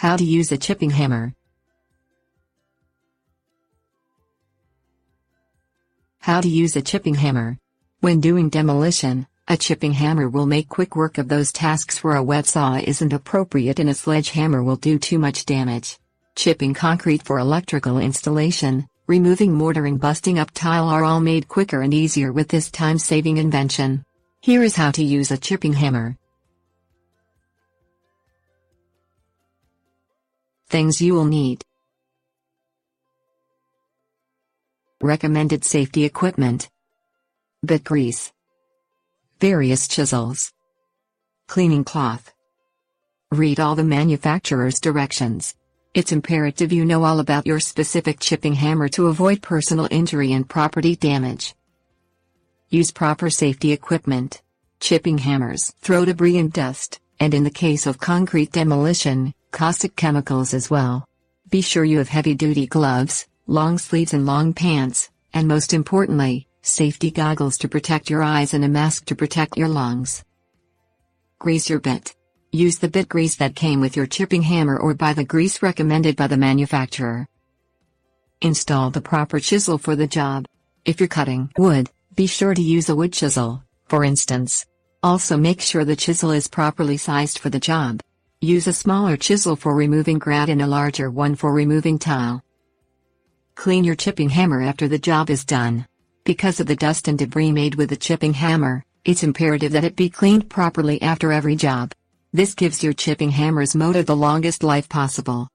How to use a chipping hammer. How to use a chipping hammer. When doing demolition, a chipping hammer will make quick work of those tasks where a wet saw isn't appropriate and a sledgehammer will do too much damage. Chipping concrete for electrical installation, removing mortar and busting up tile are all made quicker and easier with this time-saving invention. Here is how to use a chipping hammer. Things you will need. Recommended safety equipment. Bit grease. Various chisels. Cleaning cloth. Read all the manufacturer's directions. It's imperative you know all about your specific chipping hammer to avoid personal injury and property damage. Use proper safety equipment. Chipping hammers throw debris and dust, and in the case of concrete demolition, caustic chemicals as well. Be sure you have heavy-duty gloves, long sleeves and long pants, and most importantly, safety goggles to protect your eyes and a mask to protect your lungs. Grease your bit. Use the bit grease that came with your chipping hammer or buy the grease recommended by the manufacturer. Install the proper chisel for the job. If you're cutting wood, be sure to use a wood chisel, for instance. Also make sure the chisel is properly sized for the job. Use a smaller chisel for removing granite and a larger one for removing tile. Clean your chipping hammer after the job is done. Because of the dust and debris made with the chipping hammer, it's imperative that it be cleaned properly after every job. This gives your chipping hammer's motor the longest life possible.